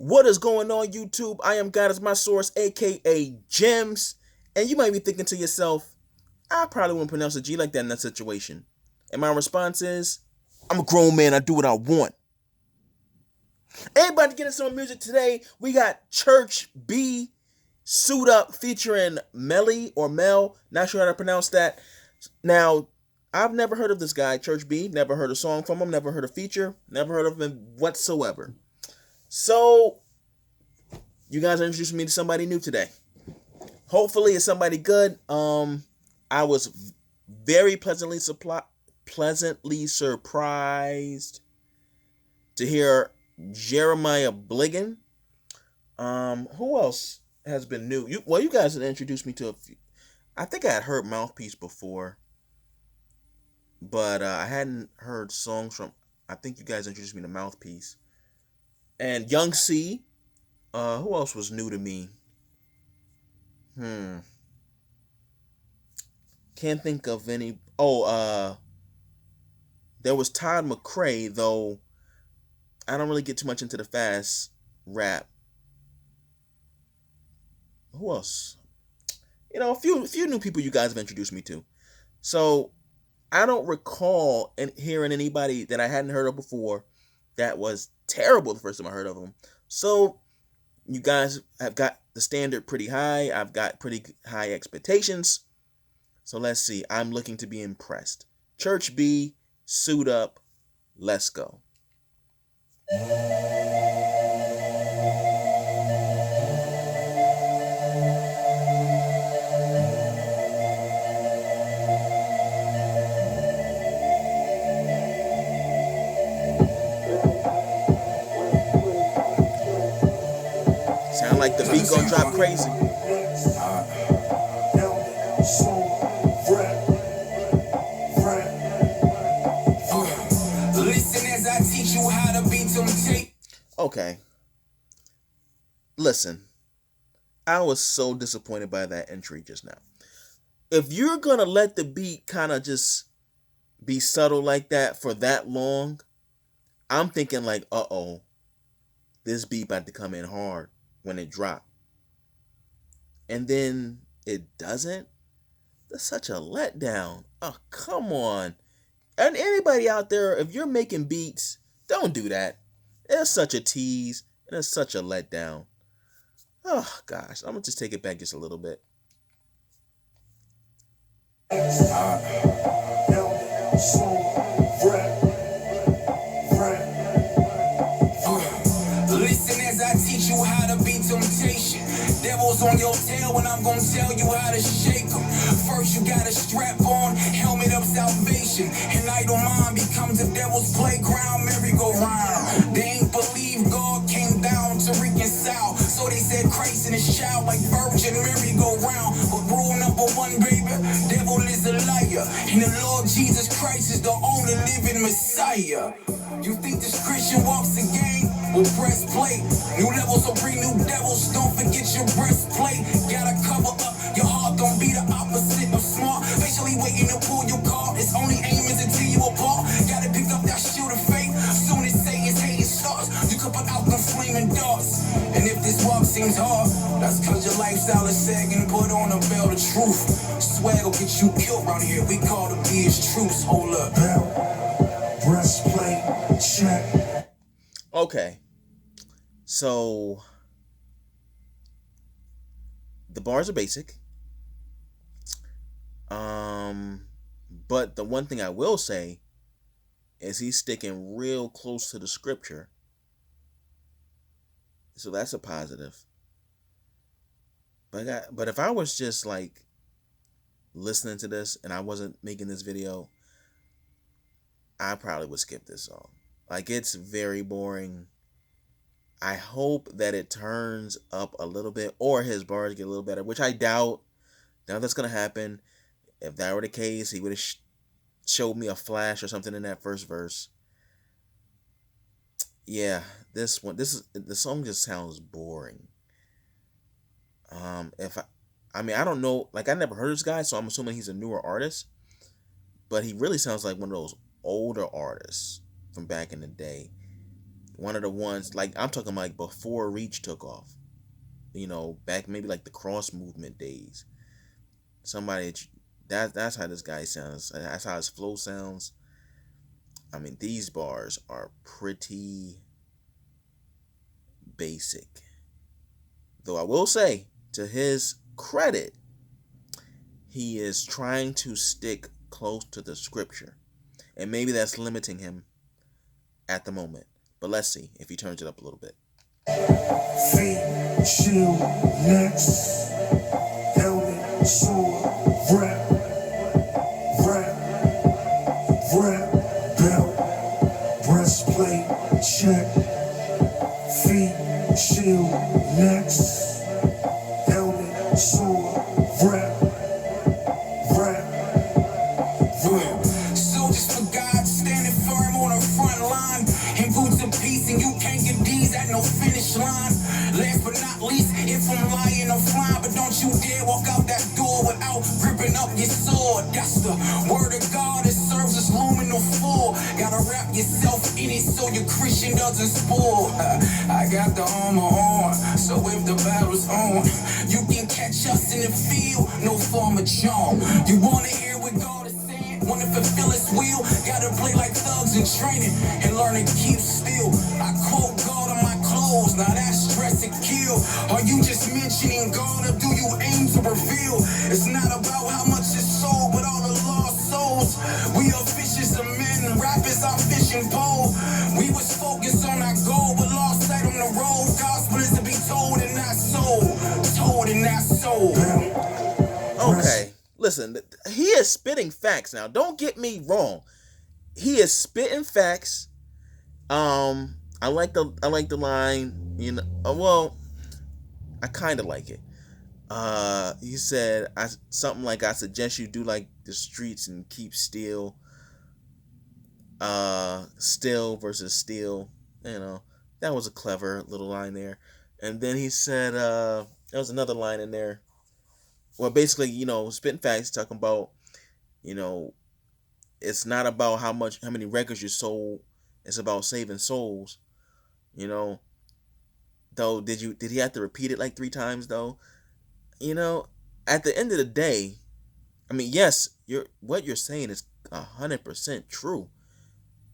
What is going on, YouTube? I am God is my source, aka Gems. And you might be thinking to yourself, I probably wouldn't pronounce a G like that in that situation. And my response is, I'm a grown man, I do what I want. Everybody getting some music today. We got Church B, Suit Up featuring Melly or Mel. Not sure how to pronounce that. Now, I've never heard of this guy, Church B. Never heard a song from him. Never heard a feature. Never heard of him whatsoever. So, you guys are introducing me to somebody new today. Hopefully, it's somebody good. I was very pleasantly surprised to hear Jeremiah Bliggin. Who else has been new? You guys had introduced me to a few. I think I had heard Mouthpiece before, but I hadn't heard songs from. I think you guys introduced me to Mouthpiece and Young C. Who else was new to me? Can't think of any. There was Todd McRae, though. I don't really get too much into the fast rap. Who else? A few new people you guys have introduced me to. So I don't recall hearing anybody that I hadn't heard of before that was terrible the first time I heard of them. So you guys have got the standard pretty high. I've got pretty high expectations. So let's see. I'm looking to be impressed. Church B, Suit Up, let's go. Sound like the beat gonna drop crazy. Okay. Listen, I was so disappointed by that entry just now. If you're gonna let the beat kind of just be subtle like that for that long, I'm thinking like, this beat about to come in hard when it drop. And then it doesn't. That's such a letdown. Oh, come on. And anybody out there, if you're making beats, don't do that. It's such a tease and it's such a letdown. Oh gosh, I'm gonna just take it back just a little bit. Listen as I teach you how to beat temptation. Devil's on your tail and I'm gonna tell you how to shake them. First you gotta strap on, helmet of salvation. And idle mind becomes the devil's playground, merry-go-round. They ain't believe God came down to reconcile. So they said Christ in his child like Virgin merry-go-round. But rule number one, baby, devil is a liar. And the Lord Jesus Christ is the only living Messiah. You think this Christian walks the game? Well, press play. New levels will bring new devils. Don't forget your breastplate. Gotta cover up. Your heart don't be the opposite of smart. Patiently waiting to pull your car. Its only aim is to tear you apart. Gotta pick up that shield of faith. Soon as Satan's hating starts, you can put out the flaming darts. And if this walk seems hard, that's cause your lifestyle is sagging. Put on a belt of truth. Swag will get you killed around here. We call the B as truce. Hold up. Breastplate, check. Okay. So the bars are basic. But the one thing I will say is he's sticking real close to the scripture. So that's a positive. But if I was just like listening to this and I wasn't making this video, I probably would skip this song. Like, it's very boring. I hope that it turns up a little bit or his bars get a little better, which I doubt. Doubt that's going to happen. If that were the case, he would have showed me a flash or something in that first verse. Yeah, the song just sounds boring. I don't know, like, I never heard this guy, so I'm assuming he's a newer artist, but he really sounds like one of those older artists from back in the day One of the ones, like, I'm talking like before Reach took off. Back maybe like the cross movement days. Somebody that's how this guy sounds. That's how his flow sounds. I mean, these bars are pretty basic. Though I will say, to his credit, he is trying to stick close to the scripture. And maybe that's limiting him at the moment. But let's see if he turns it up a little bit. Feet, shield, next, helmet, sword, rap, belt, breastplate, check. Feet, shield, next, helmet, sword, rap. Soldiers for God, standing firm on the front line, in boots of peace, and you can't get these at no finish line. Last but not least, if I'm lying or flying, but don't you dare walk out that door without gripping up your sword. That's the word of God, it serves as luminal for. Gotta wrap yourself in it so your Christian doesn't spoil. I got the armor on, so if the battle's on, you can catch us in the field, no form of charm. You wanna hear what God is saying? Wanna fulfill his will? Gotta play like thugs in training and learn to keep still. I quote God on my clothes, now that's stress and kill. Are you just mentioning God, or do you aim to reveal? It's not about how much is sold, but all the lost souls. We are fishers of men, rap is our fishing pole. We was focused on our goal, but lost sight on the road. Gospel is to be told and not sold. Told and not sold. Okay, listen, he is spitting facts now. Don't get me wrong. He is spitting facts. I like the line, well, I kind of like it. He said something like, I suggest you do like the streets and keep still. Still versus steal. That was a clever little line there. And then he said, there was another line in there. Well, basically, spitting facts, talking about, it's not about how many records you sold. It's about saving souls. Though, did he have to repeat it like 3 times though? At the end of the day, I mean, yes, what you're saying is 100% true,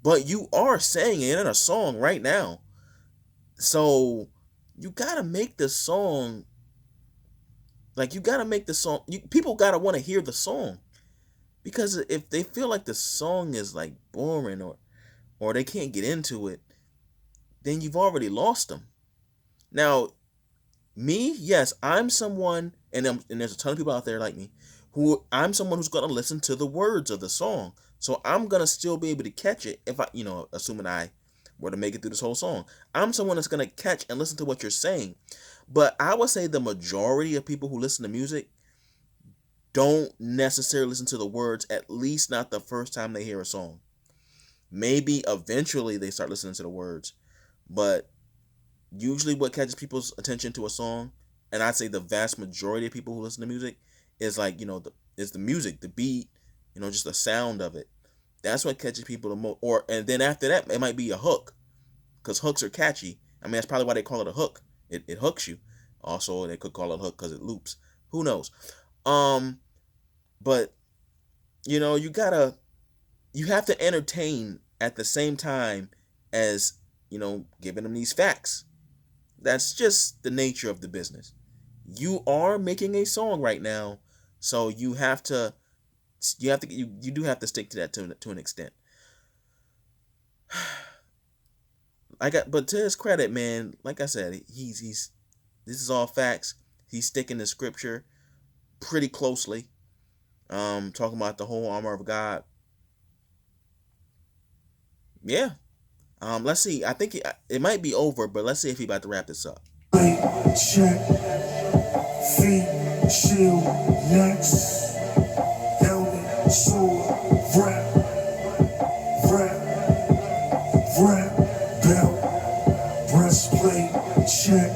but you are saying it in a song right now. So you gotta make the song. People gotta want to hear the song, because if they feel like the song is like boring or they can't get into it, then you've already lost them. Now, me, yes, I'm someone, and there's a ton of people out there like me, I'm someone who's gonna listen to the words of the song, so I'm gonna still be able to catch it if I, assuming I were to make it through this whole song. I'm someone that's gonna catch and listen to what you're saying. But I would say the majority of people who listen to music don't necessarily listen to the words, at least not the first time they hear a song. Maybe eventually they start listening to the words. But usually what catches people's attention to a song, and I'd say the vast majority of people who listen to music, is like, is the music, the beat, just the sound of it. That's what catches people the most. And then after that, it might be a hook, because hooks are catchy. I mean, that's probably why they call it a hook. It hooks you. Also, they could call it a hook because it loops. Who knows? But you have to entertain at the same time as giving them these facts. That's just the nature of the business. You are making a song right now, so you do have to stick to that to an extent. But to his credit, man, like I said, this is all facts. He's sticking to scripture pretty closely. Talking about the whole armor of God. Yeah. Let's see. I think it might be over, but let's see if he about to wrap this up. Check. Feet, shield, next, helmet, sword, rap, belt, breastplate, check.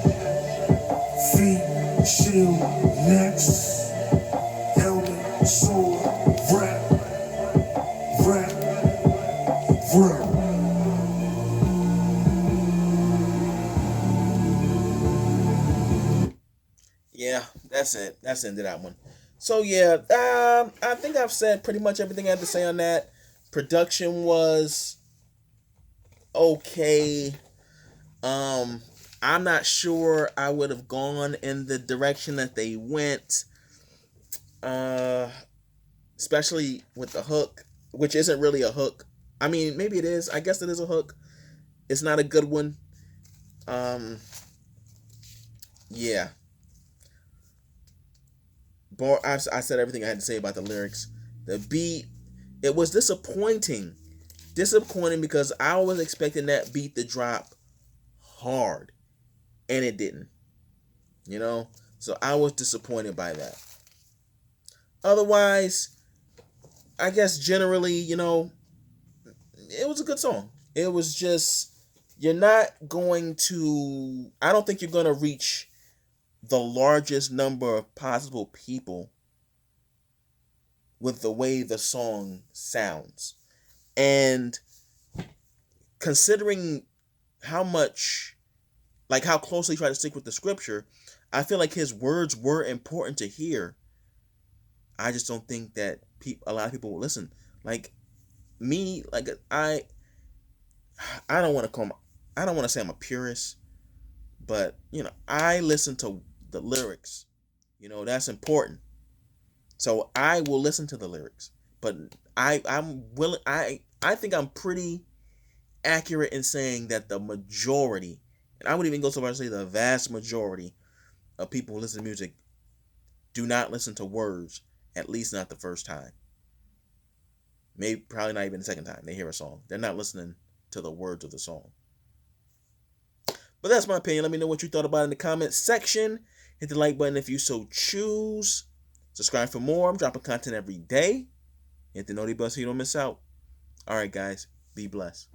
Feet, shield, next, helmet, sword, rap. Yeah, that's it. That's the end of that one. So yeah, I think I've said pretty much everything I had to say on that. Production was okay. Um, I'm not sure I would have gone in the direction that they went. Uh, Especially with the hook, which isn't really a hook. I mean, maybe it is. I guess it is a hook. It's not a good one. Um, yeah. I said everything I had to say about the lyrics. The beat, it was disappointing. Disappointing because I was expecting that beat to drop hard, and it didn't. You know? So I was disappointed by that. Otherwise, I guess generally, it was a good song. It was just, you're not going to, I don't think you're going to reach the largest number of possible people with the way the song sounds. And considering how much, like how closely he tried to stick with the scripture, I feel like his words were important to hear. I just don't think that a lot of people will listen. Like me, like I don't want to call, I don't want to say I'm a purist, but I listen to the lyrics. That's important. So I will listen to the lyrics, but I'm willing. I think I'm pretty accurate in saying that the majority, and I would even go so far as to say the vast majority of people who listen to music do not listen to words, at least not the first time. Maybe probably not even the second time they hear a song. They're not listening to the words of the song. But that's my opinion. Let me know what you thought about it in the comments section. Hit the like button if you so choose. Subscribe for more. I'm dropping content every day. Hit the notification bell so you don't miss out. All right, guys. Be blessed.